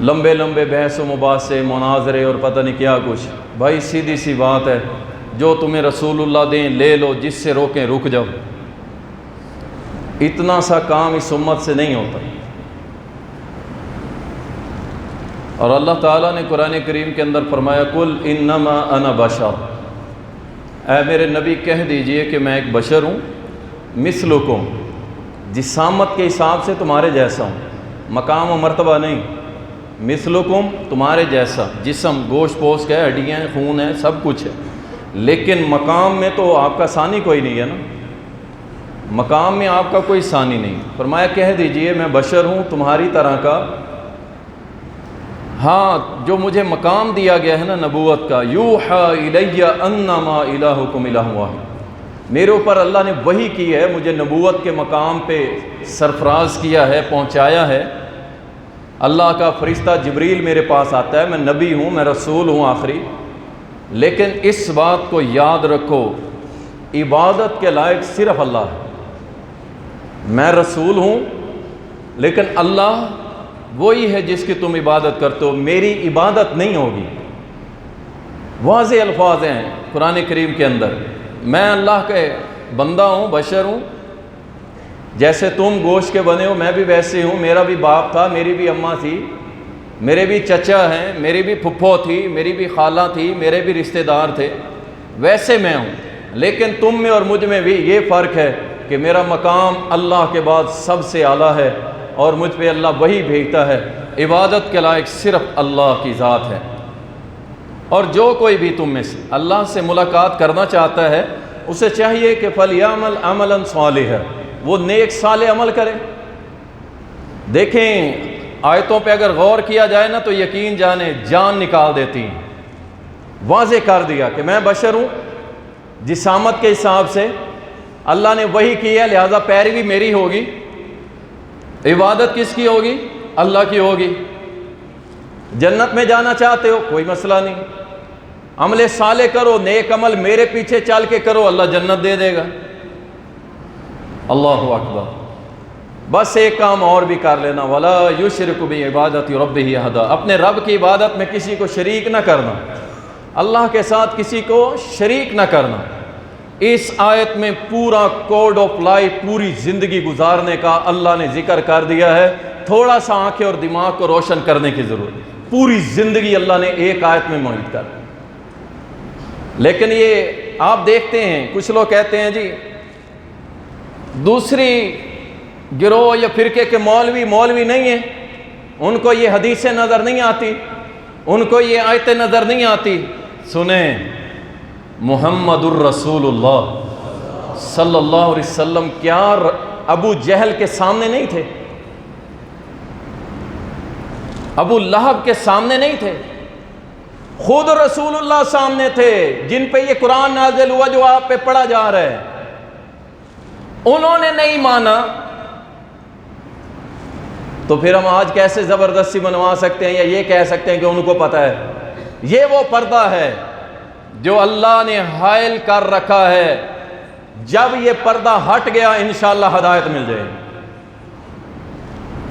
لمبے لمبے بحث و مباحثے مناظرے اور پتہ نہیں کیا کچھ. بھائی سیدھی سی بات ہے، جو تمہیں رسول اللہ دیں لے لو، جس سے روکیں رک جاؤ. اتنا سا کام اس امت سے نہیں ہوتا. اور اللہ تعالیٰ نے قرآن کریم کے اندر فرمایا قل انما انا بشر، اے میرے نبی کہہ دیجئے کہ میں ایک بشر ہوں، مثلکم، جسامت کے حساب سے تمہارے جیسا ہوں، مقام و مرتبہ نہیں. مثلکم تمہارے جیسا، جسم گوشت پوست ہے، ہڈیاں ہیں، خون ہے، سب کچھ ہے، لیکن مقام میں تو آپ کا ثانی کوئی نہیں ہے نا. مقام میں آپ کا کوئی ثانی نہیں. فرمایا کہہ دیجئے میں بشر ہوں تمہاری طرح کا، ہاں جو مجھے مقام دیا گیا ہے نا نبوت کا، یوحی الی انما الہکم الہ واحد، میرے اوپر اللہ نے وحی کی ہے، مجھے نبوت کے مقام پہ سرفراز کیا ہے، پہنچایا ہے. اللہ کا فرشتہ جبریل میرے پاس آتا ہے، میں نبی ہوں، میں رسول ہوں آخری. لیکن اس بات کو یاد رکھو، عبادت کے لائق صرف اللہ ہے. میں رسول ہوں لیکن اللہ وہی ہے جس کی تم عبادت کرتے ہو، میری عبادت نہیں ہوگی. واضح الفاظ ہیں قرآن کریم کے اندر. میں اللہ کے بندہ ہوں، بشر ہوں، جیسے تم گوشت کے بنے ہو میں بھی ویسے ہوں. میرا بھی باپ تھا، میری بھی اماں تھی، میرے بھی چچا ہیں، میری بھی پھپھو تھی، میری بھی خالہ تھی، میرے بھی رشتہ دار تھے، ویسے میں ہوں. لیکن تم میں اور مجھ میں بھی یہ فرق ہے کہ میرا مقام اللہ کے بعد سب سے اعلیٰ ہے اور مجھ پہ اللہ وہی بھیجتا ہے. عبادت کے لائق صرف اللہ کی ذات ہے. اور جو کوئی بھی تم میں سے اللہ سے ملاقات کرنا چاہتا ہے اسے چاہیے کہ فَلْيَعْمَلْ عَمَلًا صَالِحًا، وہ نیک صالح عمل کرے. دیکھیں آیتوں پہ اگر غور کیا جائے نا تو یقین جانے جان نکال دیتی ہیں. واضح کر دیا کہ میں بشر ہوں، جسامت کے حساب سے اللہ نے وہی کی ہے، لہذا پیروی میری ہوگی. عبادت کس کی ہوگی؟ اللہ کی ہوگی. جنت میں جانا چاہتے ہو کوئی مسئلہ نہیں، عمل صالح کرو، نیک عمل میرے پیچھے چل کے کرو، اللہ جنت دے دے گا. اللہ اکبر. بس ایک کام اور بھی کر لینا، وَلَا يُشْرِكُ بِعِبَادَةِ رَبِّهِ أَحَدًا، اپنے رب کی عبادت میں کسی کو شریک نہ کرنا، اللہ کے ساتھ کسی کو شریک نہ کرنا. اس آیت میں پورا کوڈ آف لائف، پوری زندگی گزارنے کا اللہ نے ذکر کر دیا ہے. تھوڑا سا آنکھیں اور دماغ کو روشن کرنے کی ضرورت ہے. پوری زندگی اللہ نے ایک آیت میں محیط کر. لیکن یہ آپ دیکھتے ہیں کچھ لوگ کہتے ہیں جی دوسری گروہ یا فرقے کے مولوی نہیں ہیں، ان کو یہ حدیثیں نظر نہیں آتی، ان کو یہ آیتیں نظر نہیں آتی. سنیں، محمد الرسول اللہ صلی اللہ علیہ وسلم کیا ابو جہل کے سامنے نہیں تھے؟ ابو لہب کے سامنے نہیں تھے؟ خود رسول اللہ سامنے تھے جن پہ یہ قرآن نازل ہوا جو آپ پہ پڑھا جا رہا ہے. انہوں نے نہیں مانا تو پھر ہم آج کیسے زبردستی بنوا سکتے ہیں یا یہ کہہ سکتے ہیں کہ ان کو پتہ ہے؟ یہ وہ پردہ ہے جو اللہ نے حائل کر رکھا ہے. جب یہ پردہ ہٹ گیا انشاءاللہ ہدایت مل جائے.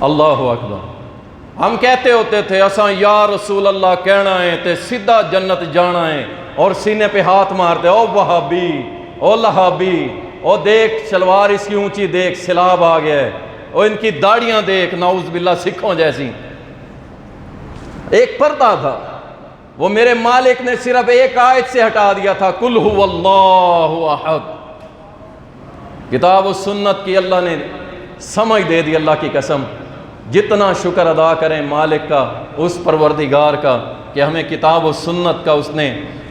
اللہ اکبر. ہم کہتے ہوتے تھے اساں یا رسول اللہ کہنا ہے تے سیدھا جنت جانا ہے، اور سینے پہ ہاتھ مارتے او وہابی، او لہابی، او دیکھ شلوار اس کی اونچی دیکھ سیلاب آ گیا ہے، اور ان کی داڑیاں دیکھ نعوذ باللہ سکھوں جیسی. ایک پردہ تھا، وہ میرے مالک نے صرف ایک آیت سے ہٹا دیا تھا، قل هو اللہ احد. کتاب و سنت کی اللہ نے سمجھ دے دی. اللہ کی قسم جتنا شکر ادا کریں مالک کا، اس پروردگار کا کہ ہمیں کتاب و سنت کا اس نے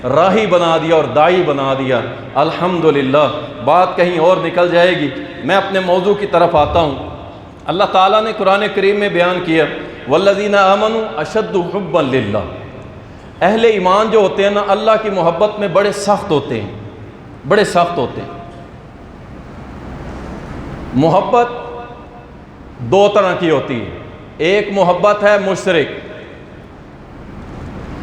راہی بنا دیا اور داعی بنا دیا. الحمدللہ. بات کہیں اور نکل جائے گی، میں اپنے موضوع کی طرف آتا ہوں. اللہ تعالیٰ نے قرآن کریم میں بیان کیا والذین آمنوا اشد حبا للہ. اہل ایمان جو ہوتے ہیں نا اللہ کی محبت میں بڑے سخت ہوتے ہیں، بڑے سخت ہوتے ہیں. محبت دو طرح کی ہوتی ہے. ایک محبت ہے مشرک،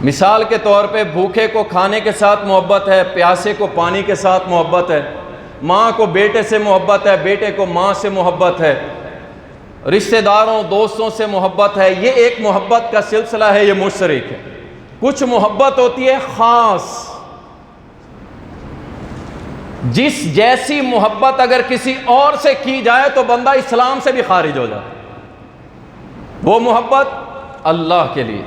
مثال کے طور پہ بھوکے کو کھانے کے ساتھ محبت ہے، پیاسے کو پانی کے ساتھ محبت ہے، ماں کو بیٹے سے محبت ہے، بیٹے کو ماں سے محبت ہے. رشتہ داروں دوستوں سے محبت ہے، یہ ایک محبت کا سلسلہ ہے، یہ مشترک ہے۔ کچھ محبت ہوتی ہے خاص، جس جیسی محبت اگر کسی اور سے کی جائے تو بندہ اسلام سے بھی خارج ہو جاتا ہے، وہ محبت اللہ کے لیے۔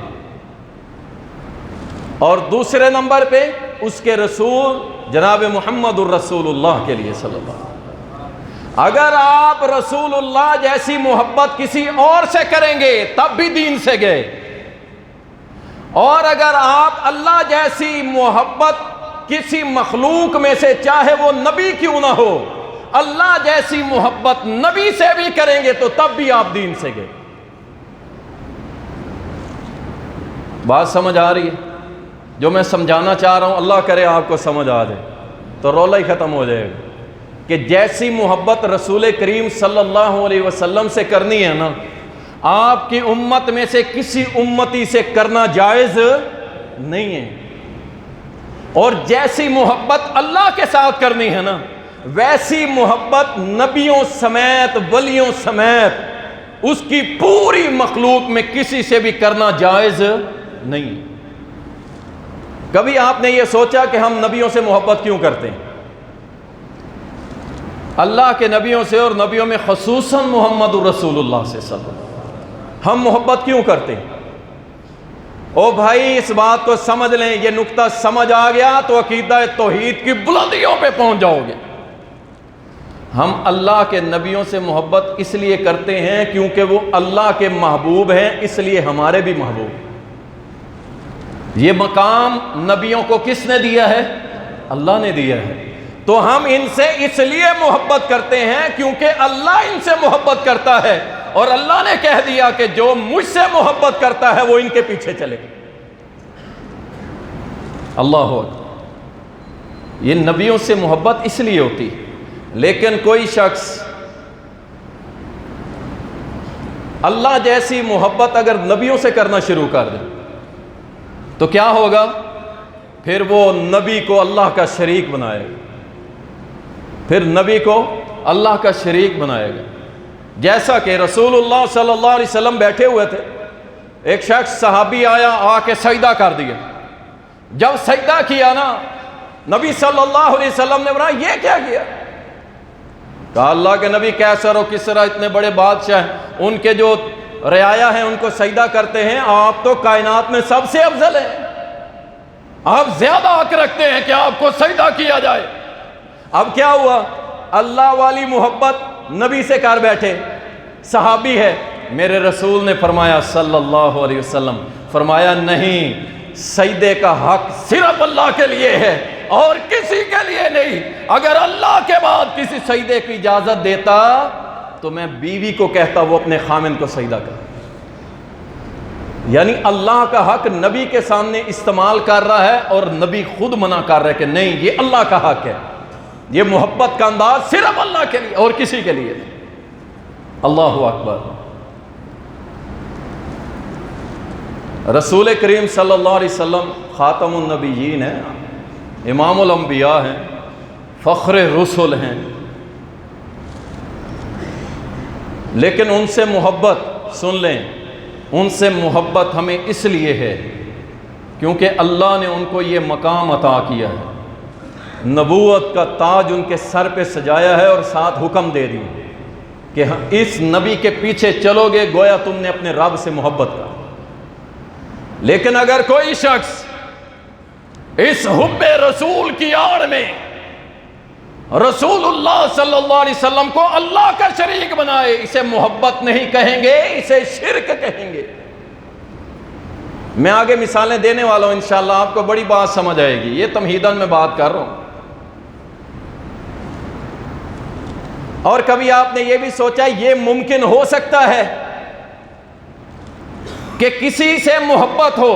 اور دوسرے نمبر پہ اس کے رسول جناب محمد الرسول اللہ کے لیے صلی اللہ علیہ وسلم۔ اگر آپ رسول اللہ جیسی محبت کسی اور سے کریں گے تب بھی دین سے گئے، اور اگر آپ اللہ جیسی محبت کسی مخلوق میں سے چاہے وہ نبی کیوں نہ ہو، اللہ جیسی محبت نبی سے بھی کریں گے تو تب بھی آپ دین سے گئے۔ بات سمجھ آ رہی ہے؟ جو میں سمجھانا چاہ رہا ہوں اللہ کرے آپ کو سمجھ آ جائے تو رولا ہی ختم ہو جائے گا کہ جیسی محبت رسول کریم صلی اللہ علیہ وسلم سے کرنی ہے نا، آپ کی امت میں سے کسی امتی سے کرنا جائز نہیں ہے۔ اور جیسی محبت اللہ کے ساتھ کرنی ہے نا، ویسی محبت نبیوں سمیت ولیوں سمیت اس کی پوری مخلوق میں کسی سے بھی کرنا جائز نہیں۔ کبھی آپ نے یہ سوچا کہ ہم نبیوں سے محبت کیوں کرتے ہیں؟ اللہ کے نبیوں سے اور نبیوں میں خصوصاً محمد الرسول اللہ سے صلی اللہ علیہ وسلم ہم محبت کیوں کرتے ہیں؟ او بھائی اس بات کو سمجھ لیں، یہ نقطہ سمجھ آ گیا تو عقیدہ توحید کی بلندیوں پہ پہنچ جاؤ گے۔ ہم اللہ کے نبیوں سے محبت اس لیے کرتے ہیں کیونکہ وہ اللہ کے محبوب ہیں، اس لیے ہمارے بھی محبوب۔ یہ مقام نبیوں کو کس نے دیا ہے؟ اللہ نے دیا ہے۔ تو ہم ان سے اس لیے محبت کرتے ہیں کیونکہ اللہ ان سے محبت کرتا ہے، اور اللہ نے کہہ دیا کہ جو مجھ سے محبت کرتا ہے وہ ان کے پیچھے چلے۔ اللہ اکبر۔ یہ نبیوں سے محبت اس لیے ہوتی ہے۔ لیکن کوئی شخص اللہ جیسی محبت اگر نبیوں سے کرنا شروع کر دے تو کیا ہوگا؟ پھر وہ نبی کو اللہ کا شریک بنائے گا، پھر نبی کو اللہ کا شریک بنائے گا۔ جیسا کہ رسول اللہ صلی اللہ علیہ وسلم بیٹھے ہوئے تھے، ایک شخص صحابی آیا، آ کے سجدہ کر دیا۔ جب سجدہ کیا نا، نبی صلی اللہ علیہ وسلم نے بولا یہ کیا کیا؟ کہا اللہ کے نبی کیسر و کسرا اتنے بڑے بادشاہ ہیں، ان کے جو رعایا ہیں ان کو سجدہ کرتے ہیں، آپ تو کائنات میں سب سے افضل ہیں، آپ زیادہ حق رکھتے ہیں کہ آپ کو سجدہ کیا جائے۔ اب کیا ہوا؟ اللہ والی محبت نبی سے کر بیٹھے، صحابی ہے، میرے رسول نے فرمایا صلی اللہ علیہ وسلم، فرمایا نہیں، سجدے کا حق صرف اللہ کے لیے ہے اور کسی کے لیے نہیں۔ اگر اللہ کے بعد کسی سجدے کی اجازت دیتا تو میں بیوی کو کہتا وہ اپنے خامن کو سجدہ کر۔ یعنی اللہ کا حق نبی کے سامنے استعمال کر رہا ہے اور نبی خود منع کر رہا ہے کہ نہیں، یہ اللہ کا حق ہے، یہ محبت کا انداز صرف اللہ کے لیے اور کسی کے لیے نہیں۔ اللہ اکبر۔ رسول کریم صلی اللہ علیہ وسلم خاتم النبیین ہیں، امام الانبیاء ہیں، فخر رسل ہیں، لیکن ان سے محبت سن لیں، ان سے محبت ہمیں اس لیے ہے کیونکہ اللہ نے ان کو یہ مقام عطا کیا ہے، نبوت کا تاج ان کے سر پہ سجایا ہے اور ساتھ حکم دے دیا کہ اس نبی کے پیچھے چلو گے گویا تم نے اپنے رب سے محبت کر۔ لیکن اگر کوئی شخص اس حب رسول کی آڑ میں رسول اللہ صلی اللہ علیہ وسلم کو اللہ کا شریک بنائے، اسے محبت نہیں کہیں گے، اسے شرک کہیں گے۔ میں آگے مثالیں دینے والا ہوں، انشاءاللہ آپ کو بڑی بات سمجھ آئے گی، یہ تمہیداً میں بات کر رہا ہوں۔ اور کبھی آپ نے یہ بھی سوچا یہ ممکن ہو سکتا ہے کہ کسی سے محبت ہو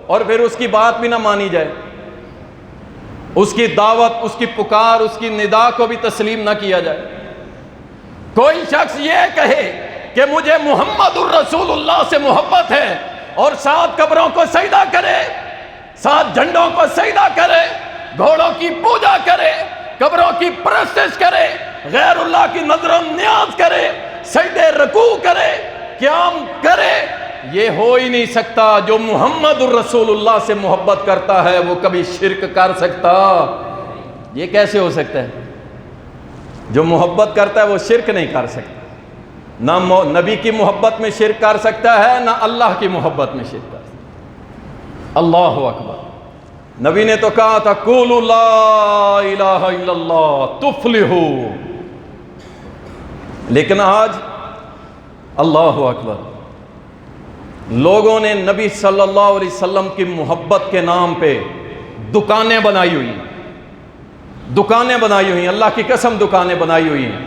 اور پھر اس کی بات بھی نہ مانی جائے، اس کی دعوت، اس کی پکار، اس کی ندا کو بھی تسلیم نہ کیا جائے؟ کوئی شخص یہ کہے کہ مجھے محمد الرسول اللہ سے محبت ہے اور ساتھ قبروں کو سجدہ کرے، ساتھ جھنڈوں کو سجدہ کرے، گھوڑوں کی پوجا کرے، قبروں کی پرستش کرے، غیر اللہ کی نظر و نیاز کرے، سجدے رکوع کرے، قیام کرے، یہ ہو ہی نہیں سکتا۔ جو محمد الرسول اللہ سے محبت کرتا ہے وہ کبھی شرک کر سکتا؟ یہ کیسے ہو سکتا ہے؟ جو محبت کرتا ہے وہ شرک نہیں کر سکتا، نہ نبی کی محبت میں شرک کر سکتا ہے، نہ اللہ کی محبت میں شرک کر سکتا ہے۔ اللہ اکبر۔ نبی نے تو کہا تھا قولوا لا الہ الا اللہ تفلحوا، لیکن آج اللہ اکبر، لوگوں نے نبی صلی اللہ علیہ وسلم کی محبت کے نام پہ دکانیں بنائی ہوئی ہیں، دکانیں بنائی ہوئی ہیں، اللہ کی قسم دکانیں بنائی ہوئی ہیں۔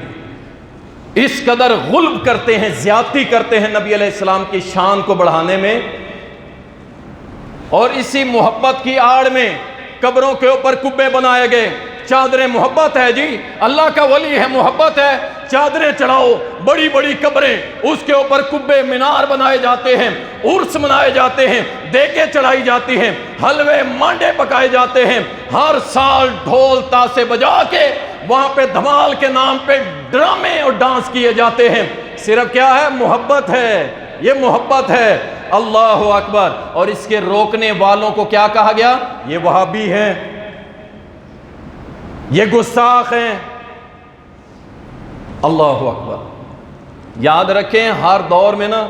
اس قدر غلب کرتے ہیں، زیادتی کرتے ہیں نبی علیہ السلام کی شان کو بڑھانے میں، اور اسی محبت کی آڑ میں قبروں کے اوپر کبے بنائے گئے۔ چادریں محبت ہے جی، اللہ کا ولی ہے، محبت ہے، چادریں چڑھاؤ، بڑی بڑی قبریں، اس کے اوپر کبے مینار بنائے جاتے ہیں، عرس منائے جاتے ہیں، دیگیں چڑھائی جاتی ہیں، حلوے مانڈے پکائے جاتے ہیں، ہر سال ڈھول تاسے بجا کے وہاں پہ دھمال کے نام پہ ڈرامے اور ڈانس کیے جاتے ہیں۔ صرف کیا ہے؟ محبت ہے، یہ محبت ہے۔ اللہ اکبر۔ اور اس کے روکنے والوں کو کیا کہا گیا؟ یہ وہابی ہیں، یہ گستاخ ہیں۔ اللہ اکبر۔ یاد رکھیں ہر دور میں نا،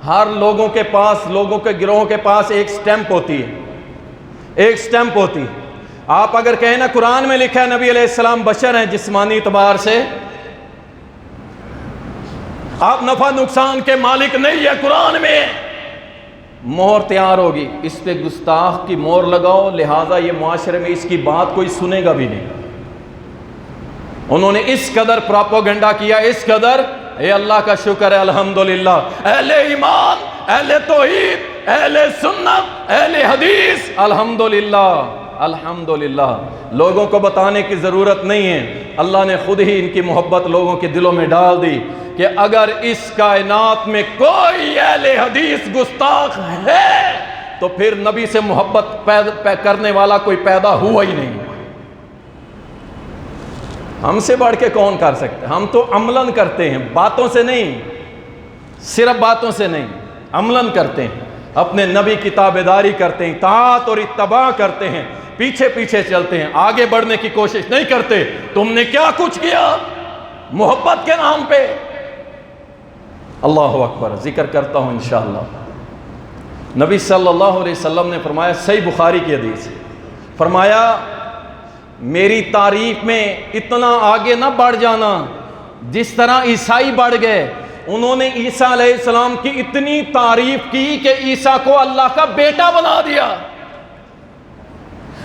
ہر لوگوں کے پاس، لوگوں کے گروہوں کے پاس ایک سٹیمپ ہوتی ہے، ایک سٹیمپ ہوتی ہے۔ آپ اگر کہیں نا قرآن میں لکھا ہے نبی علیہ السلام بشر ہیں جسمانی اعتبار سے، آپ نفع نقصان کے مالک نہیں ہے، قرآن میں مہر تیار ہوگی، اس پہ گستاخ کی مہر لگاؤ، لہٰذا یہ معاشرے میں اس کی بات کوئی سنے گا بھی نہیں۔ انہوں نے اس قدر پراپوگنڈا کیا، اس قدر۔ اے اللہ کا شکر ہے الحمدللہ، اہل ایمان، اہل توحید، اہل سنت، اہل حدیث، الحمدللہ الحمدللہ، لوگوں کو بتانے کی ضرورت نہیں ہے، اللہ نے خود ہی ان کی محبت لوگوں کے دلوں میں ڈال دی کہ اگر اس کائنات میں کوئی اہل حدیث گستاخ ہے تو پھر نبی سے محبت کرنے والا کوئی پیدا ہوا ہی نہیں۔ ہم سے بڑھ کے کون کر سکتے؟ ہم تو عملاً کرتے ہیں، باتوں سے نہیں، صرف باتوں سے نہیں، عملاً کرتے ہیں، اپنے نبی کی تابعداری کرتے ہیں، اطاعت اور اتباع کرتے ہیں، پیچھے پیچھے چلتے ہیں، آگے بڑھنے کی کوشش نہیں کرتے۔ تم نے کیا کچھ کیا محبت کے نام پہ؟ اللہ اکبر۔ ذکر کرتا ہوں انشاءاللہ۔ نبی صلی اللہ علیہ وسلم نے فرمایا، صحیح بخاری کی حدیث، فرمایا میری تعریف میں اتنا آگے نہ بڑھ جانا جس طرح عیسائی بڑھ گئے۔ انہوں نے عیسیٰ علیہ السلام کی اتنی تعریف کی کہ عیسیٰ کو اللہ کا بیٹا بنا دیا۔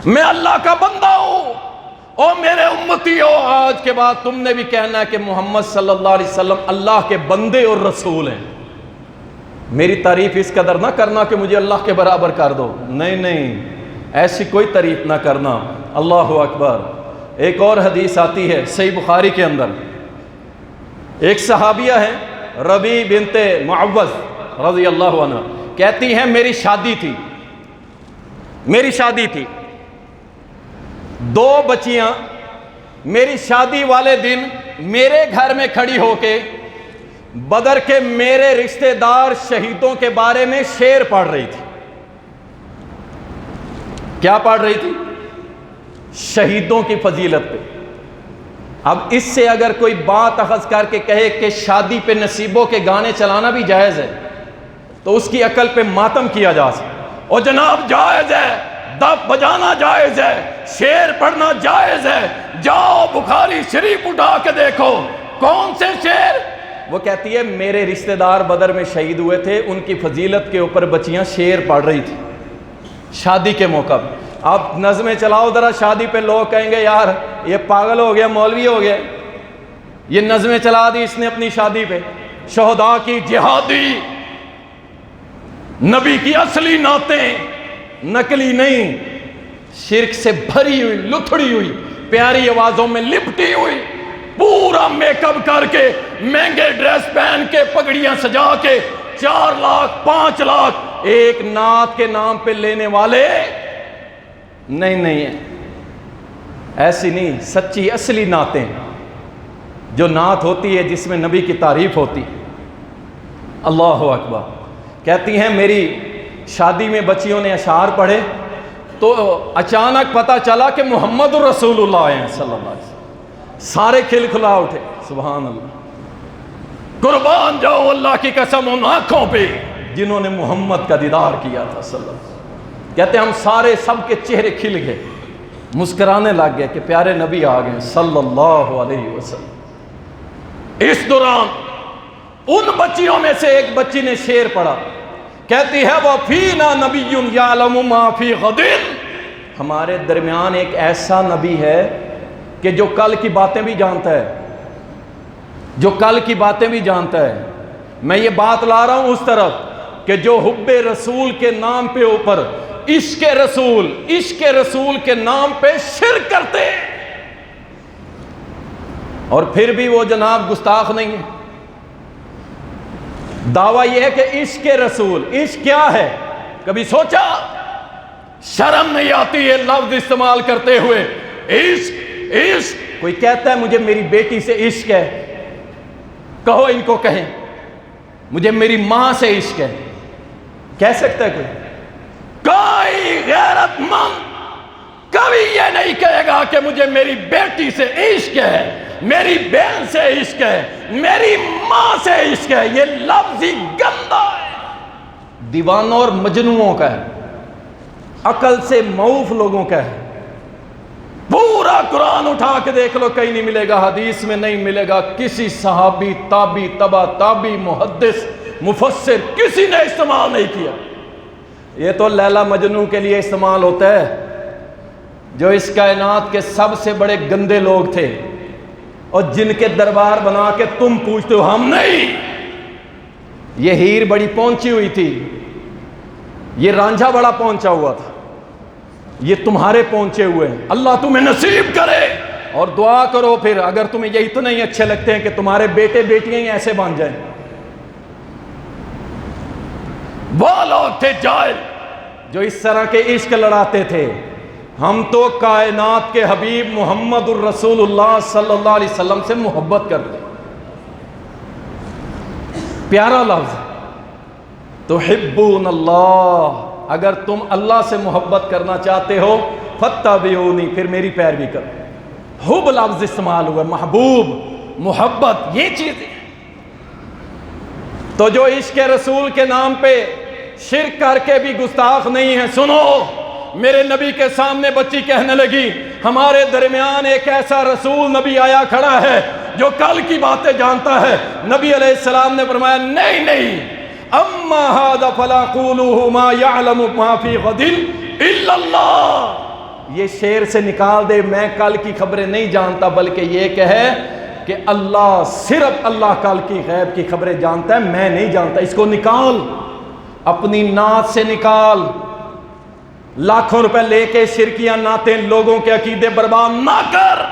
میں اللہ کا بندہ ہوں، اور میرے امتی ہو، آج کے بعد تم نے بھی کہنا ہے کہ محمد صلی اللہ علیہ وسلم اللہ کے بندے اور رسول ہیں۔ میری تعریف اس قدر نہ کرنا کہ مجھے اللہ کے برابر کر دو، نہیں نہیں، ایسی کوئی تعریف نہ کرنا۔ اللہ اکبر۔ ایک اور حدیث آتی ہے صحیح بخاری کے اندر، ایک صحابیہ ہے ربی بنت معوذ رضی اللہ عنہ، کہتی ہیں میری شادی تھی، میری شادی تھی، 2 بچیاں میری شادی والے دن میرے گھر میں کھڑی ہو کے بدر کے میرے رشتہ دار شہیدوں کے بارے میں شعر پڑھ رہی تھی۔ کیا پڑھ رہی تھی؟ شہیدوں کی فضیلت پہ۔ اب اس سے اگر کوئی بات اخذ کر کے کہے کہ شادی پہ نصیبوں کے گانے چلانا بھی جائز ہے تو اس کی عقل پہ ماتم کیا جا سکتا۔ اور جناب جائز ہے، دف بجانا جائز ہے، شعر پڑھنا جائز ہے۔ جاؤ بخاری شریف اٹھا کے دیکھو، کون سے شعر؟ وہ کہتی ہے میرے رشتہ دار بدر میں شہید ہوئے تھے، ان کی فضیلت کے اوپر بچیاں شعر پڑھ رہی تھی شادی کے موقع پہ۔ اب نظمیں چلاؤ ذرا شادی پہ، لوگ کہیں گے یار یہ پاگل ہو گیا، مولوی ہو گیا، یہ نظمیں چلا دی اس نے اپنی شادی پہ۔ شہداء کی جہادی، نبی کی اصلی نعتیں، نقلی نہیں، شرک سے بھری ہوئی، لتھڑی ہوئی، پیاری آوازوں میں لپٹی ہوئی، پورا میک اپ کر کے، مہنگے ڈریس پہن کے، پگڑیاں سجا کے، 4 لاکھ 5 لاکھ ایک نعت کے نام پہ لینے والے نہیں ہیں، ایسی نہیں، سچی اصلی نعتیں جو نعت ہوتی ہے جس میں نبی کی تعریف ہوتی، اللہ اکبر. کہتی ہیں میری شادی میں بچیوں نے اشعار پڑھے تو اچانک پتہ چلا کہ محمد الرسول اللہ ہیں صلی اللہ علیہ وسلم. سارے کھل کھلا اٹھے، سبحان اللہ. قربان جاؤ اللہ کی قسم ان آنکھوں پہ جنہوں نے محمد کا دیدار کیا تھا صلی اللہ علیہ وسلم. کہتے ہیں ہم سارے سب کے چہرے کھل گئے، مسکرانے لگ گئے کہ پیارے نبی آ گئے صلی اللہ علیہ وسلم. اس دوران ان بچیوں میں سے ایک بچی نے شعر پڑھا، کہتی ہے وَفِينَا نَبِيٌّ يَعْلَمُ مَا فِي غَدٍ، ہمارے درمیان ایک ایسا نبی ہے کہ جو کل کی باتیں بھی جانتا ہے، جو کل کی باتیں بھی جانتا ہے. میں یہ بات لا رہا ہوں اس طرف کہ جو حب رسول کے نام پہ اوپر عشق رسول کے نام پہ شرک کرتے ہیں، اور پھر بھی وہ جناب گستاخ نہیں ہے. دعویٰ یہ ہے کہ عشق رسول، عشق کیا ہے؟ کبھی سوچا؟ شرم نہیں آتی ہے لفظ استعمال کرتے ہوئے؟ عشق. کوئی کہتا ہے مجھے میری بیٹی سے عشق ہے، کہو ان کو کہیں مجھے میری ماں سے عشق ہے. کہہ سکتا ہے کوئی غیرت مند کبھی یہ نہیں کہے گا کہ مجھے میری بیٹی سے عشق ہے، میری بہن سے عشق ہے، میری ماں سے عشق ہے. یہ لفظ ہی گندا ہے، دیوانوں اور مجنوؤں کا ہے، عقل سے معوف لوگوں کا ہے. پورا قرآن اٹھا کے دیکھ لو، کہیں نہیں ملے گا، حدیث میں نہیں ملے گا، کسی صحابی، تابی، تبا تابی، محدث، مفسر کسی نے استعمال نہیں کیا. یہ تو لیلا مجنو کے لیے استعمال ہوتا ہے، جو اس کائنات کے سب سے بڑے گندے لوگ تھے اور جن کے دربار بنا کے تم پوچھتے ہو، ہم نہیں. یہ ہیر بڑی پہنچی ہوئی تھی، یہ رانجھا بڑا پہنچا ہوا تھا، یہ تمہارے پہنچے ہوئے ہیں. اللہ تمہیں نصیب کرے، اور دعا کرو پھر اگر تمہیں یہ اتنے ہی اچھے لگتے ہیں کہ تمہارے بیٹے بیٹیاں ہی ایسے بن جائیں. وہ لوگ تھے جاہل جو اس طرح کے عشق لڑاتے تھے. ہم تو کائنات کے حبیب محمد الرسول اللہ صلی اللہ علیہ وسلم سے محبت کرتے. پیارا لفظ تحبون اللہ. اگر تم اللہ سے محبت کرنا چاہتے ہو فاتبعونی، پھر میری پیروی کرو. حب لفظ استعمال ہوا، محبوب، محبت، یہ چیزیں. تو جو عشق رسول کے نام پہ شرک کر کے بھی گستاخ نہیں ہے، سنو، میرے نبی کے سامنے بچی کہنے لگی ہمارے درمیان ایک ایسا رسول نبی آیا کھڑا ہے جو کل کی باتیں جانتا ہے. نبی علیہ السلام نے فرمایا نہیں، اما ھذا فلا قولوا ما يعلم ما في غد الا اللہ. یہ شعر سے نکال دے، میں کل کی خبریں نہیں جانتا، بلکہ یہ کہے کہ اللہ، صرف اللہ کل کی غیب کی خبریں جانتا ہے، میں نہیں جانتا. اس کو نکال، اپنی نعت سے نکال. لاکھوں روپے لے کے شرکیاں نعتیں لوگوں کے عقیدے برباد نہ کر.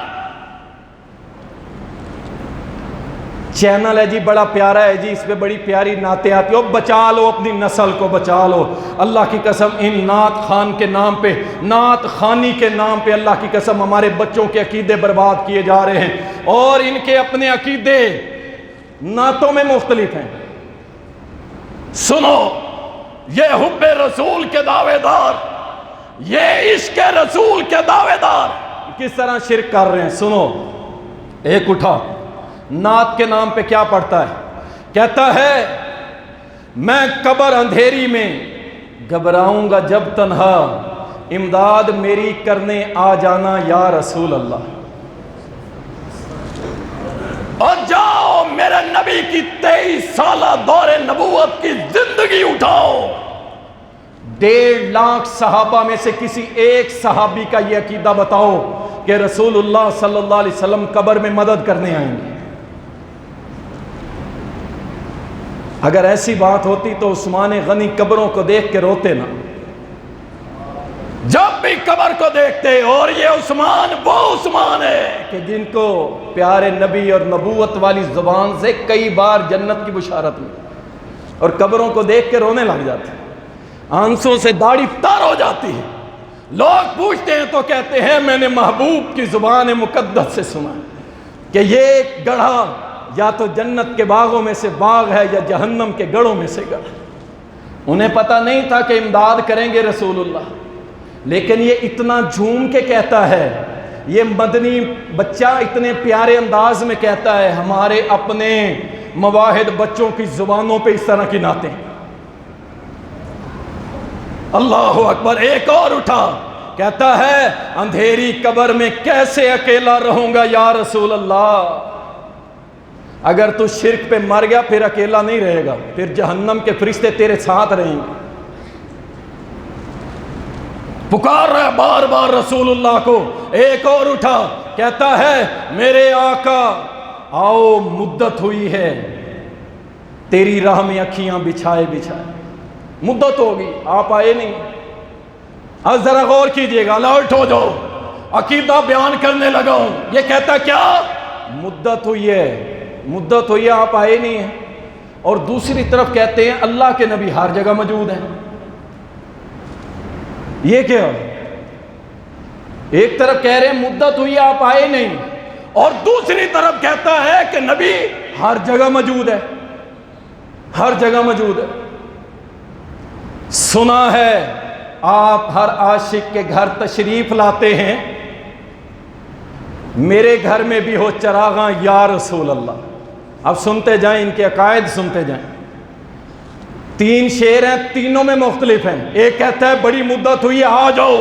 چینل ہے جی بڑا پیارا ہے جی، اس پہ بڑی پیاری نعتیں آتی ہو، بچا لو اپنی نسل کو، بچا لو. اللہ کی قسم ان نعت خان کے نام پہ، نعت خانی کے نام پہ اللہ کی قسم ہمارے بچوں کے عقیدے برباد کیے جا رہے ہیں، اور ان کے اپنے عقیدے نعتوں میں مختلف ہیں. سنو، یہ حب رسول کے دعوے دار، یہ عشق رسول کے دعوے دار کس طرح شرک کر رہے ہیں. سنو، ایک اٹھا نعت کے نام پہ کیا پڑھتا ہے، کہتا ہے میں قبر اندھیری میں گھبراؤں گا جب تنہا، امداد میری کرنے آ جانا یا رسول اللہ. اور جاؤ میرے نبی کی 23 سالہ دور نبوت کی زندگی اٹھاؤ. 1.5 لاکھ صحابہ میں سے کسی ایک صحابی کا یہ عقیدہ بتاؤ کہ رسول اللہ صلی اللہ علیہ وسلم قبر میں مدد کرنے آئیں گے. اگر ایسی بات ہوتی تو عثمان غنی قبروں کو دیکھ کے روتے نا. جب بھی قبر کو دیکھتے، اور یہ عثمان وہ عثمان ہے کہ جن کو پیارے نبی اور نبوت والی زبان سے کئی بار جنت کی بشارت ملی، اور قبروں کو دیکھ کے رونے لگ جاتے، آنسوں سے داڑھی تر ہو جاتی ہے. لوگ پوچھتے ہیں تو کہتے ہیں میں نے محبوب کی زبان مقدس سے سنا. کہ یہ گڑھا یا تو جنت کے باغوں میں سے باغ ہے یا جہنم کے گڑھوں میں سے گڑھ۔ انہیں پتہ نہیں تھا کہ امداد کریں گے رسول اللہ، لیکن یہ اتنا جھوم کے کہتا ہے، یہ مدنی بچہ اتنے پیارے انداز میں کہتا ہے، ہمارے اپنے مواحد بچوں کی زبانوں پہ اس طرح کی نعتیں۔ اللہ اکبر۔ ایک اور اٹھا، کہتا ہے اندھیری قبر میں کیسے اکیلا رہوں گا یا رسول اللہ۔ اگر تو شرک پہ مر گیا پھر اکیلا نہیں رہے گا، پھر جہنم کے فرشتے تیرے ساتھ رہیں گے۔ پکار رہا ہے بار بار رسول اللہ کو۔ ایک اور اٹھا، کہتا ہے میرے آقا آؤ، مدت ہوئی ہے تیری راہ میں اکھیاں بچھائے بچھائے، مدت ہوگی آپ آئے نہیں۔ اب ذرا غور کیجئے گا، الرٹ ہو جاؤ، عقیدہ بیان کرنے لگا ہوں۔ یہ کہتا کیا؟ مدت ہوئی ہے، مدت ہوئی ہے آپ آئے نہیں ہیں۔ اور دوسری طرف کہتے ہیں اللہ کے نبی ہر جگہ موجود ہیں۔ یہ کیا؟ ایک طرف کہہ رہے ہیں مدت ہوئی ہے آپ آئے نہیں، اور دوسری طرف کہتا ہے کہ نبی ہر جگہ موجود ہے، ہر جگہ موجود ہے۔ سنا ہے آپ ہر عاشق کے گھر تشریف لاتے ہیں، میرے گھر میں بھی ہو چراغاں یا رسول اللہ۔ اب سنتے جائیں، ان کے عقائد سنتے جائیں۔ 3 شعر ہیں، تینوں میں مختلف ہیں۔ ایک کہتا ہے بڑی مدت ہوئی ہے آ جاؤ،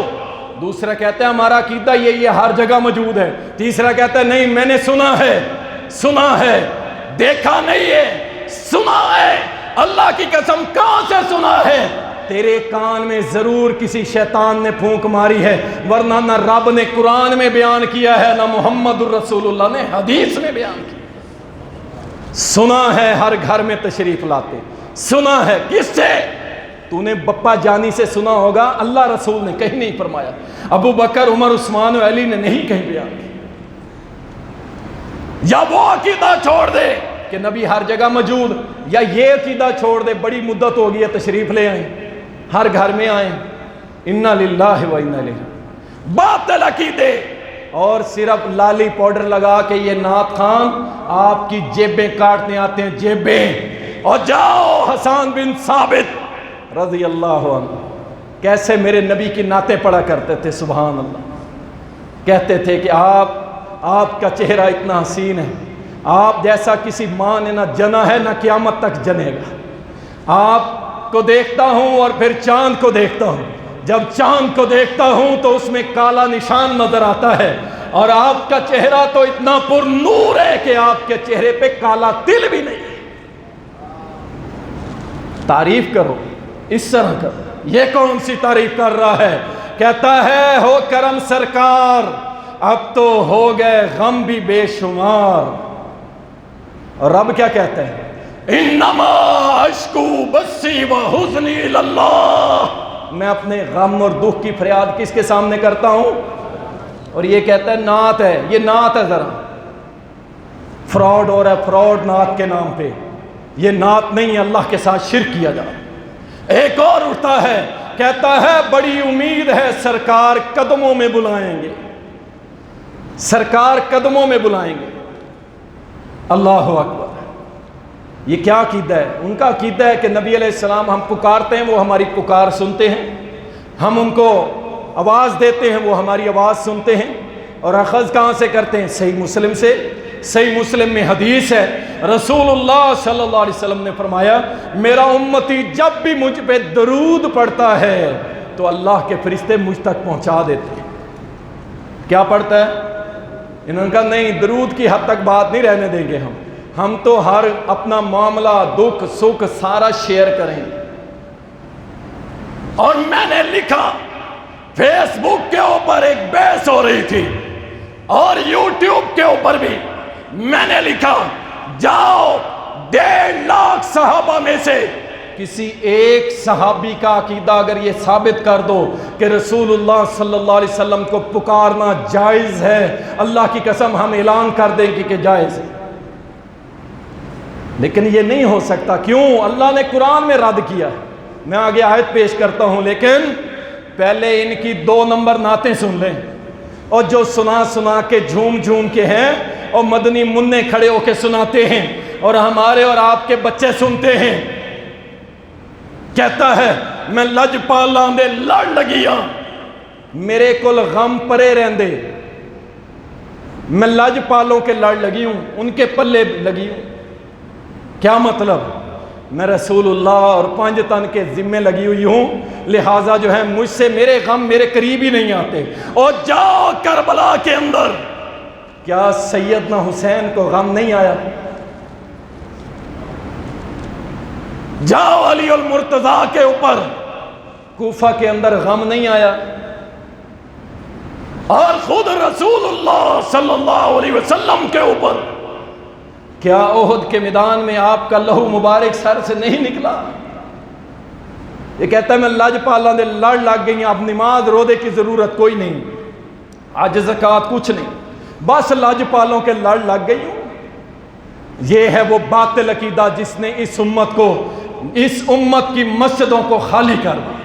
دوسرا کہتا ہے ہمارا عقیدہ یہ ہر جگہ موجود ہے، تیسرا کہتا ہے نہیں میں نے سنا ہے، دیکھا نہیں ہے، سنا ہے۔ اللہ کی قسم کہاں سے سنا ہے؟ تیرے کان میں ضرور کسی شیطان نے پھونک ماری ہے، ورنہ نہ رب نے قرآن میں بیان کیا ہے، نہ محمد الرسول اللہ نے حدیث میں بیان کیا۔ سنا ہے ہر گھر میں تشریف لاتے، سنا ہے کس سے؟ تو نے بپا جانی سے سنا ہوگا، اللہ رسول نے کہیں نہیں فرمایا، ابو بکر عمر عثمان و علی نے نہیں کہیں بیان کیا۔ یا وہ عقیدہ چھوڑ دے کہ نبی ہر جگہ موجود، یا یہ عقیدہ چھوڑ دے بڑی مدت ہو گئی ہے تشریف لے آئیں، ہر گھر میں آئیں۔ انا للہ و انا الیہ، باطل عقیدے، اور صرف لالی پاؤڈر لگا کے یہ نعت خان آپ کی جیبیں کاٹنے آتے ہیں، جیبیں۔ اور جاؤ حسان بن ثابت رضی اللہ عنہ کیسے میرے نبی کی نعتیں پڑھا کرتے تھے، سبحان اللہ۔ کہتے تھے کہ آپ کا چہرہ اتنا حسین ہے، آپ جیسا کسی ماں نے نہ جنا ہے نہ قیامت تک جنے گا۔ آپ کو دیکھتا ہوں اور پھر چاند کو دیکھتا ہوں، جب چاند کو دیکھتا ہوں تو اس میں کالا نشان نظر آتا ہے، اور آپ کا چہرہ تو اتنا پر نور ہے کہ آپ کے چہرے پہ کالا تل بھی نہیں ہے۔ تعریف کرو، اس طرح کرو۔ یہ کون سی تعریف کر رہا ہے؟ کہتا ہے ہو کرم سرکار، اب تو ہو گئے غم بھی بے شمار۔ اور رب کیا کہتا ہے؟ انما اشکو بثی و حزنی اللہ، میں اپنے غم اور دکھ کی فریاد کس کے سامنے کرتا ہوں؟ اور یہ کہتا ہے نعت ہے، یہ نعت ہے، ذرا فراڈ ہو رہا ہے، فراڈ نعت کے نام پہ، یہ نعت نہیں ہے، اللہ کے ساتھ شرک کیا جا۔ ایک اور اٹھتا ہے، کہتا ہے بڑی امید ہے سرکار قدموں میں بلائیں گے، سرکار قدموں میں بلائیں گے۔ اللہ اکبر۔ یہ کیا عقیدہ ہے؟ ان کا عقیدہ ہے کہ نبی علیہ السلام ہم پکارتے ہیں وہ ہماری پکار سنتے ہیں، ہم ان کو آواز دیتے ہیں وہ ہماری آواز سنتے ہیں۔ اور اخذ کہاں سے کرتے ہیں؟ صحیح مسلم سے۔ صحیح مسلم میں حدیث ہے، رسول اللہ صلی اللہ علیہ وسلم نے فرمایا میرا امتی جب بھی مجھ پہ درود پڑھتا ہے تو اللہ کے فرشتے مجھ تک پہنچا دیتے ہیں۔ کیا پڑھتا ہے؟ انہوں نے کہا نہیں، درود کی حد تک بات نہیں رہنے دیں گے، ہم تو ہر اپنا معاملہ دکھ سکھ سارا شیئر کریں گے۔ اور میں نے لکھا فیس بک کے اوپر ایک بحث ہو رہی تھی، اور یوٹیوب کے اوپر بھی میں نے لکھا جاؤ 1.5 لاکھ صحابہ میں سے کسی ایک صحابی کا عقیدہ اگر یہ ثابت کر دو کہ رسول اللہ صلی اللہ علیہ وسلم کو پکارنا جائز ہے، اللہ کی قسم ہم اعلان کر دیں کہ جائز ہے۔ لیکن یہ نہیں ہو سکتا، کیوں؟ اللہ نے قرآن میں رد کیا ہے۔ میں آگے آیت پیش کرتا ہوں، لیکن پہلے ان کی 2 نمبر نعتیں سن لیں، اور جو سنا کے جھوم کے ہیں اور مدنی منع کھڑے ہو کے سناتے ہیں اور ہمارے اور آپ کے بچے سنتے ہیں. کہتا ہے میں لج پالاں دے لڑ لگیاں میرے کول غم پرے رہندے. میں لج پالوں کے لڑ لگی ہوں، ان کے پلے لگی ہوں. کیا مطلب؟ میں رسول اللہ اور 5 تن کے ذمے لگی ہوئی ہوں، لہٰذا جو ہے مجھ سے میرے غم میرے قریب ہی نہیں آتے. اور جاؤ کربلا کے اندر، کیا سیدنا حسین کو غم نہیں آیا؟ جاؤ علی المرتضیٰ کے اوپر، کوفہ کے اندر غم نہیں آیا؟ اور خود رسول اللہ صلی اللہ علیہ وسلم کے اوپر کیا احد کے میدان میں آپ کا لہو مبارک سر سے نہیں نکلا؟ یہ کہتا ہے میں لج پالاں دے لڑ لگ گئی ہیں، اب نماز روزے کی ضرورت کوئی نہیں، حج زکوٰۃ کچھ نہیں، بس لج پالوں کے لڑ لگ گئی ہوں. یہ ہے وہ باطل عقیدہ جس نے اس امت کی مسجدوں کو خالی کر دیا.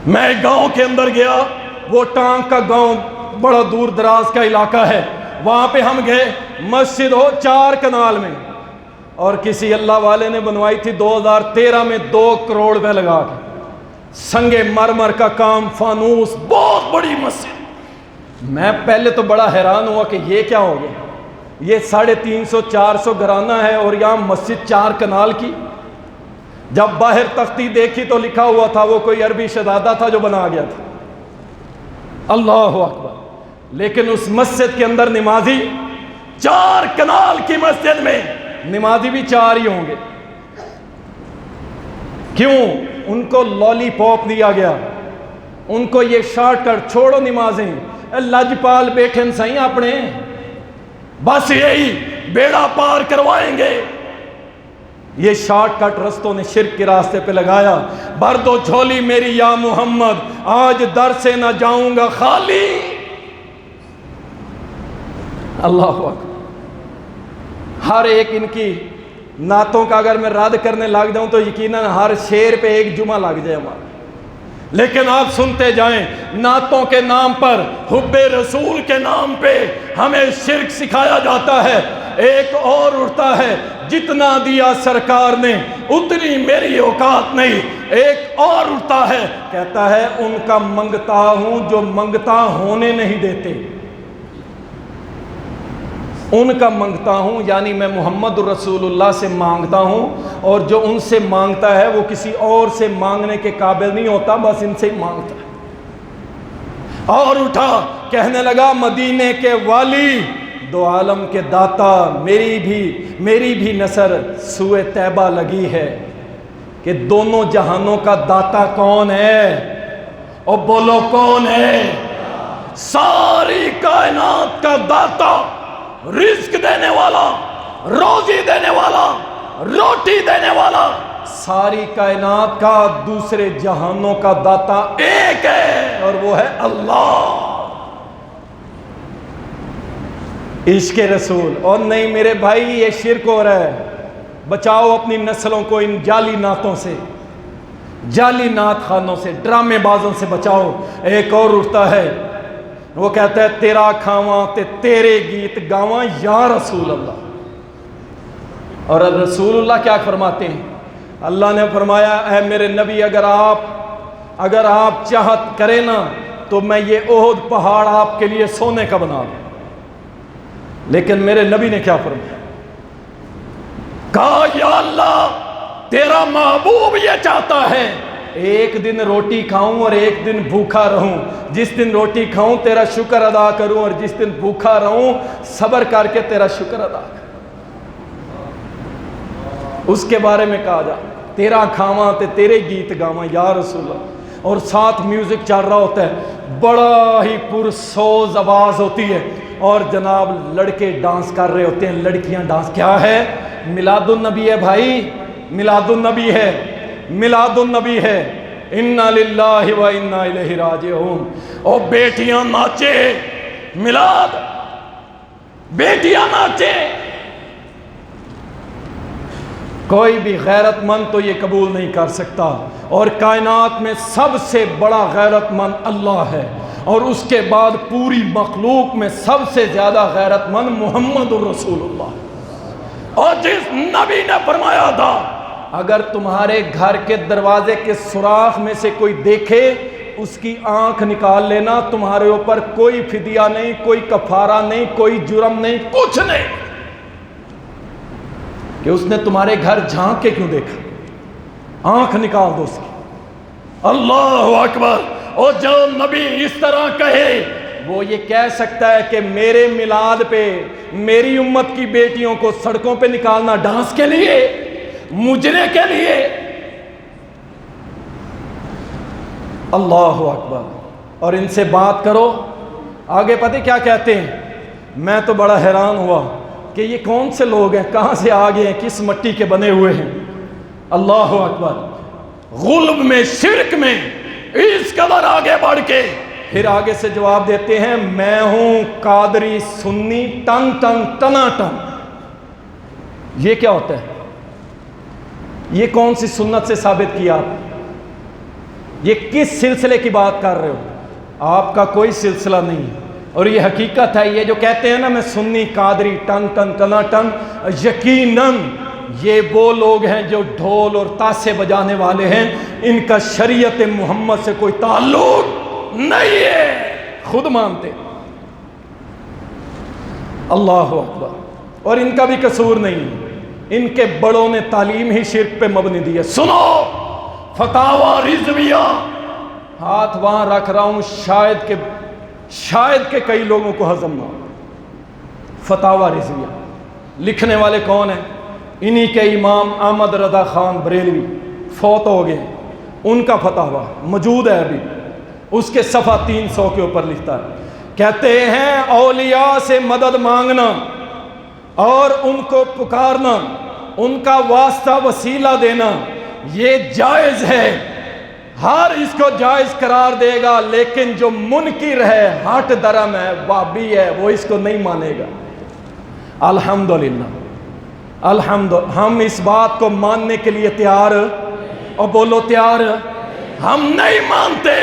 میں ایک گاؤں کے اندر گیا، وہ ٹانگ کا گاؤں بڑا دور دراز کا علاقہ ہے، وہاں پہ ہم گئے. مسجد ہو 4 کنال میں، اور کسی اللہ والے نے بنوائی تھی 2013 میں 2 کروڑ روپے لگا کے، سنگ مرمر کا کام، فانوس، بہت بڑی مسجد. میں پہلے تو بڑا حیران ہوا کہ یہ کیا ہو گیا، یہ 350-400 گھرانہ ہے اور یہاں مسجد 4 کنال کی. جب باہر تختی دیکھی تو لکھا ہوا تھا، وہ کوئی عربی شہزادہ تھا جو بنا گیا تھا. اللہ اکبر. لیکن اس مسجد کے اندر نمازی 4 کنال کی مسجد میں نمازی بھی 4 ہی ہوں گے. کیوں؟ ان کو لالی پاپ دیا گیا، ان کو یہ شارٹ کٹ، چھوڑو نمازیں، لج پال بیٹھے سہی اپنے، بس یہی بیڑا پار کروائیں گے. یہ شارٹ کٹ رستوں نے شرک کے راستے پہ لگایا. بھر دو جھولی میری یا محمد، آج در سے نہ جاؤں گا خالی. اللہ اکبر. ہر ایک ان کی نعتوں کا اگر میں رد کرنے لگ جاؤں تو یقیناً ہر شعر پہ ایک جمعہ لگ جائے ہمارا. لیکن آپ سنتے جائیں، نعتوں کے نام پر، حب رسول کے نام پہ ہمیں شرک سکھایا جاتا ہے. ایک اور اٹھتا ہے، جتنا دیا سرکار نے اتنی میری اوقات نہیں. ایک اور اٹھتا ہے، کہتا ہے ان کا منگتا ہوں جو منگتا ہونے نہیں دیتے. ان کا منگتا ہوں یعنی میں محمد رسول اللہ سے مانگتا ہوں، اور جو ان سے مانگتا ہے وہ کسی اور سے مانگنے کے قابل نہیں ہوتا، بس ان سے ہی مانگتا ہے. اور اٹھا، کہنے لگا مدینے کے والی، دو عالم کے داتا، میری بھی نظر سوئے طیبہ لگی ہے کہ دونوں جہانوں کا داتا کون ہے؟ اور بولو کون ہے؟ ساری کائنات کا داتا، رزق دینے والا، روزی دینے والا، روٹی دینے والا، ساری کائنات کا، دوسرے جہانوں کا داتا ایک ہے، اور وہ ہے اللہ. عشق رسول. اور نہیں میرے بھائی، یہ شرک ہو رہا ہے. بچاؤ اپنی نسلوں کو ان جعلی نعتوں سے، جعلی نعت خانوں سے، ڈرامے بازوں سے بچاؤ. ایک اور اٹھتا ہے، وہ کہتا ہے تیرا کھاواں تے تیرے گیت گاواں یا رسول اللہ. اور رسول اللہ کیا فرماتے ہیں؟ اللہ نے فرمایا اے میرے نبی، اگر آپ چاہت کریں نا تو میں یہ احد پہاڑ آپ کے لیے سونے کا بنا دوں. لیکن میرے نبی نے کیا فرمایا؟ کہا یا اللہ، تیرا محبوب یہ چاہتا ہے ایک دن روٹی کھاؤں اور ایک دن بھوکا رہوں. جس دن روٹی کھاؤں تیرا شکر ادا کروں، اور جس دن بھوکا رہوں صبر کر کے تیرا شکر ادا کروں. اس کے بارے میں کہا جا، تیرا کھاواں تے تیرے گیت گاواں یا رسول اللہ. اور ساتھ میوزک چل رہا ہوتا ہے، بڑا ہی پرسوز آواز ہوتی ہے، اور جناب لڑکے ڈانس کر رہے ہوتے ہیں، لڑکیاں ڈانس. کیا ہے؟ میلاد النبی ہے بھائی، میلاد النبی ہے، میلاد النبی ہے. انا للہ و انا الیہ راجعون. اور بیٹیاں ناچے، میلاد، بیٹیاں ناچے. کوئی بھی غیرت مند تو یہ قبول نہیں کر سکتا. اور کائنات میں سب سے بڑا غیرت مند اللہ ہے. اور اس کے بعد پوری مخلوق میں سب سے زیادہ غیرت مند محمد الرسول اللہ۔ اور جس نبی نے فرمایا تھا اگر تمہارے گھر کے دروازے کے سوراخ میں سے کوئی دیکھے اس کی آنکھ نکال لینا، تمہارے اوپر کوئی فدیہ نہیں، کوئی کفارہ نہیں، کوئی جرم نہیں، کچھ نہیں، کہ اس نے تمہارے گھر جھانک کے کیوں دیکھا، آنکھ نکال دو اس کی۔ اللہ اکبر۔ اور جو نبی اس طرح کہے وہ یہ کہہ سکتا ہے کہ میرے میلاد پہ میری امت کی بیٹیوں کو سڑکوں پہ نکالنا ڈانس کے لیے، مجرے کے لیے؟ اللہ اکبر۔ اور ان سے بات کرو، آگے پتہ کیا کہتے ہیں؟ میں تو بڑا حیران ہوا کہ یہ کون سے لوگ ہیں، کہاں سے آگے ہیں، کس مٹی کے بنے ہوئے ہیں۔ اللہ اکبر۔ غلب میں، شرک میں اس قدر آگے بڑھ کے پھر آگے سے جواب دیتے ہیں میں ہوں قادری سنی ٹن ٹن ٹنا ٹن۔ یہ کیا ہوتا ہے؟ یہ کون سی سنت سے ثابت کیا آپ؟ یہ کس سلسلے کی بات کر رہے ہو؟ آپ کا کوئی سلسلہ نہیں ہے، اور یہ حقیقت ہے۔ یہ جو کہتے ہیں نا میں سنی Qadri ton ton Tina ton, یقیناً یہ وہ لوگ ہیں جو ڈھول اور تاسے بجانے والے ہیں، ان کا شریعت محمد سے کوئی تعلق نہیں ہے، خود مانتے۔ اللہ اکبر۔ اور ان کا بھی قصور نہیں ہے، ان کے بڑوں نے تعلیم ہی شرک پہ مبنی دی ہے۔ سنو فتاوی رضویہ، ہاتھ وہاں رکھ رہا ہوں، شاید کہ کئی لوگوں کو ہضم نہ ہو۔ فتاوی رضویہ لکھنے والے کون ہیں؟ انہی کے امام احمد رضا خان بریلوی، فوت ہو گئے، ان کا فتاوی موجود ہے ابھی، اس کے صفحہ 300 کے اوپر لکھتا ہے، کہتے ہیں اولیاء سے مدد مانگنا اور ان کو پکارنا، ان کا واسطہ وسیلہ دینا یہ جائز ہے، ہر اس کو جائز قرار دے گا، لیکن جو منکر ہے، ہٹ درم ہے، وابی ہے، وہ اس کو نہیں مانے گا۔ الحمدللہ، ہم اس بات کو ماننے کے لیے تیار، اور بولو تیار۔ ہم نہیں مانتے،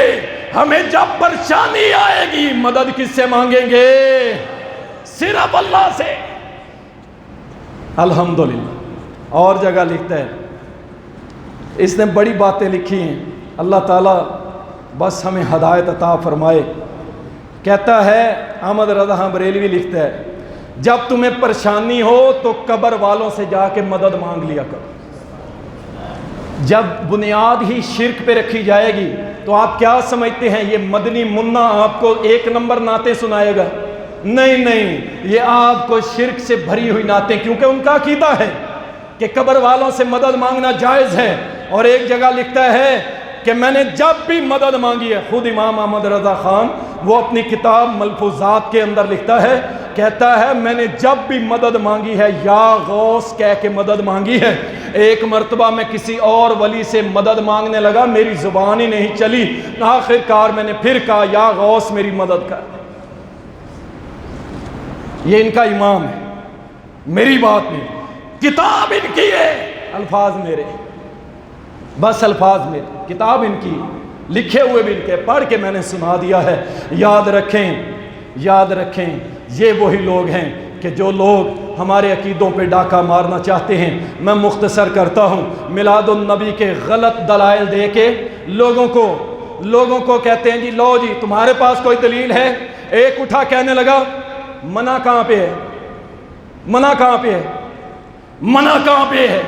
ہمیں جب پریشانی آئے گی مدد کس سے مانگیں گے؟ صرف اللہ سے۔ الحمدللہ۔ اور جگہ لکھتا ہے، اس نے بڑی باتیں لکھی ہیں، اللہ تعالیٰ بس ہمیں ہدایت عطا فرمائے۔ کہتا ہے احمد رضا بریلوی لکھتا ہے جب تمہیں پریشانی ہو تو قبر والوں سے جا کے مدد مانگ لیا کرو۔ جب بنیاد ہی شرک پہ رکھی جائے گی تو آپ کیا سمجھتے ہیں یہ مدنی منا آپ کو 1 نمبر نعتیں سنائے گا؟ نہیں، یہ آپ کو شرک سے بھری ہوئی نعتیں، کیونکہ ان کا عقیدہ ہے کہ قبر والوں سے مدد مانگنا جائز ہے۔ اور ایک جگہ لکھتا ہے کہ میں نے جب بھی مدد مانگی ہے، خود امام احمد رضا خان وہ اپنی کتاب ملفوظات کے اندر لکھتا ہے، کہتا ہے میں نے جب بھی مدد مانگی ہے یا غوث کہہ کے مدد مانگی ہے۔ ایک مرتبہ میں کسی اور ولی سے مدد مانگنے لگا، میری زبان ہی نہیں چلی، آخر کار میں نے پھر کہا یا غوث میری مدد کر۔ یہ ان کا امام ہے، میری بات نہیں، کتاب ان کی ہے، الفاظ میرے، بس الفاظ میرے، کتاب ان کی، لکھے ہوئے بھی ان کے، پڑھ کے میں نے سنا دیا ہے۔ یاد رکھیں یہ وہی لوگ ہیں کہ جو لوگ ہمارے عقیدوں پہ ڈاکہ مارنا چاہتے ہیں۔ میں مختصر کرتا ہوں، میلاد النبی کے غلط دلائل دے کے لوگوں کو کہتے ہیں جی لو جی تمہارے پاس کوئی دلیل ہے؟ ایک اٹھا کہنے لگا منع کہاں پہ ہے؟ منع کہاں پہ ہے؟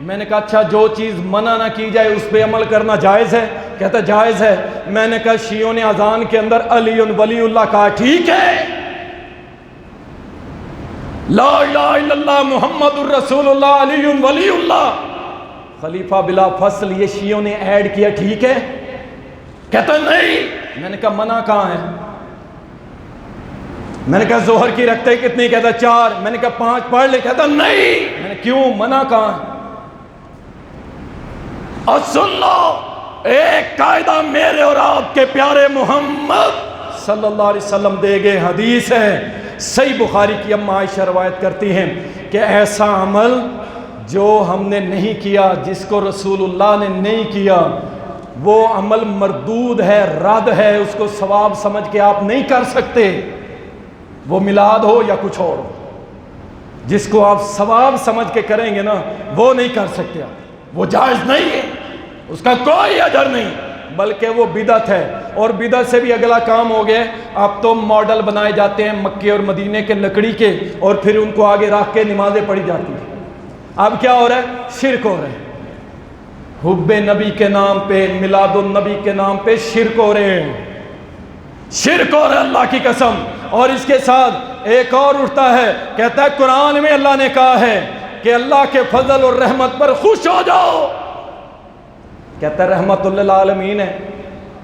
میں نے کہا اچھا جو چیز منع نہ کی جائے اس پہ عمل کرنا جائز ہے؟ کہتا جائز ہے۔ میں نے کہا شیعوں نے اذان کے اندر علی ولی اللہ کہا، ٹھیک ہے، لا الہ الا اللہ محمد الرسول اللہ علی ولی اللہ، خلیفہ بلا فصل، یہ شیعوں نے ایڈ کیا، ٹھیک ہے؟ کہتا نہیں۔ میں نے کہا منع کہاں ہے؟ میں نے کہا ظہر کی رکھتے کتنی؟ کہتا 4۔ میں نے کہا 5 پڑھ لے، کہتا نہیں۔ میں نے کیوں؟ منع کہاں ہے؟ اور سن لو ایک قاعدہ میرے اور آپ کے پیارے محمد صلی اللہ علیہ وسلم دے گئے، حدیث ہے صحیح بخاری کی، اما عائشہ روایت کرتی ہیں کہ ایسا عمل جو ہم نے نہیں کیا، جس کو رسول اللہ نے نہیں کیا، وہ عمل مردود ہے، رد ہے، اس کو ثواب سمجھ کے آپ نہیں کر سکتے، وہ میلاد ہو یا کچھ اور ہو، جس کو آپ ثواب سمجھ کے کریں گے نا وہ نہیں کر سکتے آپ، وہ جائز نہیں ہے، اس کا کوئی اجر نہیں، بلکہ وہ بدعت ہے۔ اور بدعت سے بھی اگلا کام ہو گیا، اب تو ماڈل بنائے جاتے ہیں مکے اور مدینے کے لکڑی کے، اور پھر ان کو آگے رکھ کے نمازیں پڑھی جاتی ہیں۔ اب کیا ہو رہا ہے؟ شرک ہو رہا ہے، حب نبی کے نام پہ، میلاد النبی کے نام پہ شرک ہو رہے ہیں، شرک ہو رہا ہے اللہ کی قسم۔ اور اس کے ساتھ ایک اور اٹھتا ہے، کہتا ہے قرآن میں اللہ نے کہا ہے کہ اللہ کے فضل اور رحمت پر خوش ہو جاؤ، کہتا ہے رحمت للعالمین ہے،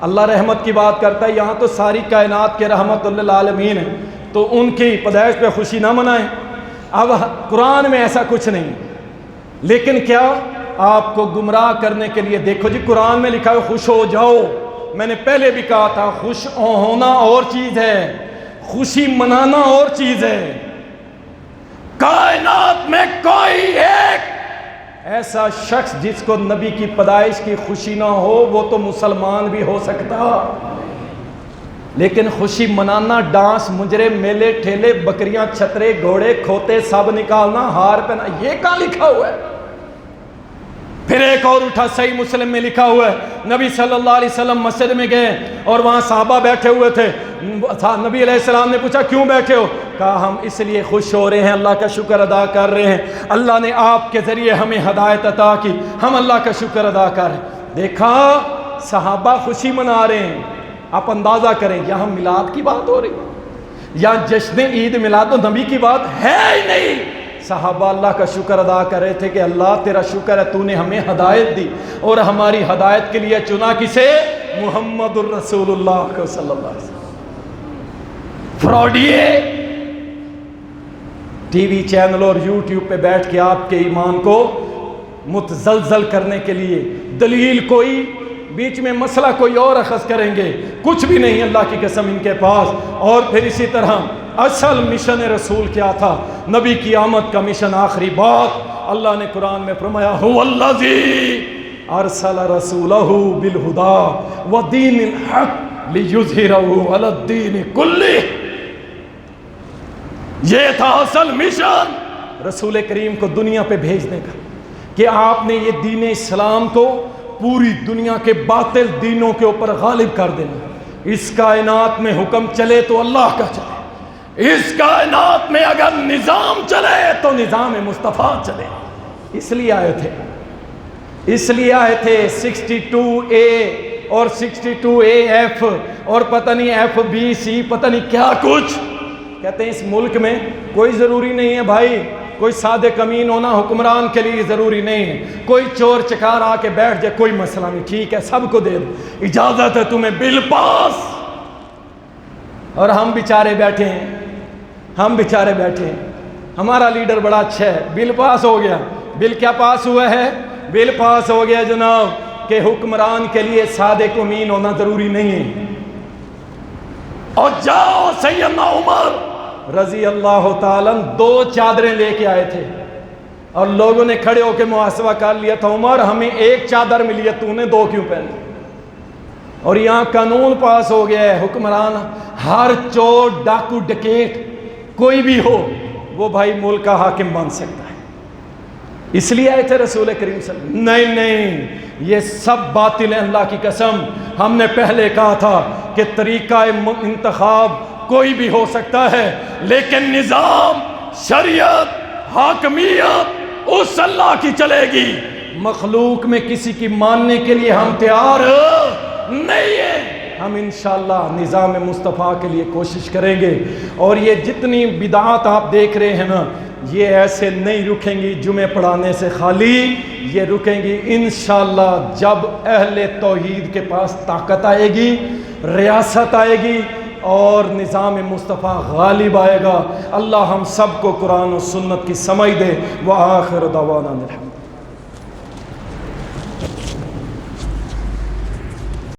اللہ رحمت کی بات کرتا ہے، یہاں تو ساری کائنات کے رحمت للعالمین ہے، تو ان کی پیدائش پہ خوشی نہ منائیں۔ اب قرآن میں ایسا کچھ نہیں، لیکن کیا آپ کو گمراہ کرنے کے لیے، دیکھو جی قرآن میں لکھا ہے خوش ہو جاؤ، میں نے پہلے بھی کہا تھا خوش ہونا اور چیز ہے، خوشی منانا اور چیز ہے۔ کائنات میں کوئی ایک ایسا شخص جس کو نبی کی پیدائش کی خوشی نہ ہو، وہ تو مسلمان بھی ہو سکتا، لیکن خوشی منانا، ڈانس، مجرے، میلے، ٹھیلے، بکریاں، چھترے، گھوڑے، کھوتے سب نکالنا، ہار پہنا، یہ کہاں لکھا ہوا ہے؟ پھر ایک اور اٹھا، صحیح مسلم میں لکھا ہوا ہے، نبی صلی اللہ علیہ وسلم مسجد میں گئے اور وہاں صحابہ بیٹھے ہوئے تھے، نبی علیہ السلام نے پوچھا کیوں بیٹھے ہو؟ کہا ہم اس لیے خوش ہو رہے ہیں، اللہ کا شکر ادا کر رہے ہیں، اللہ نے آپ کے ذریعے ہمیں ہدایت عطا کی، ہم اللہ کا شکر ادا کر رہے ہیں۔ دیکھا صحابہ خوشی منا رہے ہیں، آپ اندازہ کریں یہاں میلاد کی بات ہو رہی ہے، یہاں جشن عید میلاد و نبی کی بات ہے ہی نہیں۔ صحابہ اللہ کا شکر ادا کر رہے تھے کہ اللہ تیرا شکر ہے تو نے ہمیں ہدایت دی، اور ہماری ہدایت کے لیے چنا کسے؟ محمد الرسول اللہ کو صلی اللہ علیہ وسلم۔ فراڈیے ٹی وی چینل اور یوٹیوب پہ بیٹھ کے آپ کے ایمان کو متزلزل کرنے کے لیے دلیل کوئی، بیچ میں مسئلہ کوئی اور اخذ کریں گے، کچھ بھی نہیں اللہ کی قسم ان کے پاس۔ اور پھر اسی طرح اصل مشن رسول کیا تھا؟ نبی کی آمد کا مشن، آخری بات اللہ نے قرآن میں فرمایا هو الذی ارسل رسولہ بالہدی ودین الحق لیظہرہ علی الدین کلہ۔ یہ تھا اصل مشن رسول کریم کو دنیا پہ بھیجنے کا، کہ آپ نے یہ دین اسلام کو پوری دنیا کے باطل دینوں کے اوپر غالب کر دینا۔ اس کائنات میں حکم چلے تو اللہ کا چلے، اس کائنات میں اگر نظام چلے تو نظام مصطفیٰ چلے۔ اس لیے آئے تھے، اس لیے آئے تھے 62A اور 62AF اور پتہ نہیں FBC، پتہ نہیں کیا کچھ کہتے ہیں۔ اس ملک میں کوئی ضروری نہیں ہے بھائی، کوئی سادے کمین ہونا حکمران کے لیے ضروری نہیں ہے، کوئی چور چکار آ کے بیٹھ جائے کوئی مسئلہ نہیں، ٹھیک ہے سب کو دے دو، اجازت ہے تمہیں بل پاس۔ اور ہم بیچارے بیٹھے ہیں، ہم بیچارے بیٹھے ہیں، ہمارا لیڈر بڑا اچھا ہے، بل پاس ہو گیا۔ بل کیا پاس ہوا ہے؟ بل پاس ہو گیا جناب کہ حکمران کے لیے سادے کمین ہونا ضروری نہیں ہے۔ اور جاؤ سیدنا عمر رضی اللہ تعالیٰ 2 چادریں لے کے آئے تھے، اور لوگوں نے کھڑے ہو کے محاسبہ کر لیا تھا، عمر ہمیں 1 چادر ملی ہے، تو نے 2 کیوں پہنی؟ اور یہاں قانون پاس ہو گیا ہے، حکمران ہر چور ڈاکو ڈکیٹ کوئی بھی ہو وہ بھائی ملک کا حاکم بن سکتا ہے۔ اس لیے آئے تھے رسول کریم صلی اللہ علیہ وسلم؟ نہیں نہیں، یہ سب باطل ہے اللہ کی قسم۔ ہم نے پہلے کہا تھا کہ طریقہ انتخاب کوئی بھی ہو سکتا ہے، لیکن نظام، شریعت، حاکمیت اس اللہ کی چلے گی۔ مخلوق میں کسی کی ماننے کے لیے ہم تیار نہیں ہیں۔ ہم انشاءاللہ نظام مصطفیٰ کے لیے کوشش کریں گے، اور یہ جتنی بدعات آپ دیکھ رہے ہیں نا، یہ ایسے نہیں رکیں گی جمعے پڑھانے سے خالی، یہ رکیں گی انشاءاللہ جب اہل توحید کے پاس طاقت آئے گی، ریاست آئے گی، اور نظام مصطفیٰ غالب آئے گا۔ اللہ ہم سب کو قرآن و سنت کی سمجھ دے۔ وآخر دعوانا الحمد۔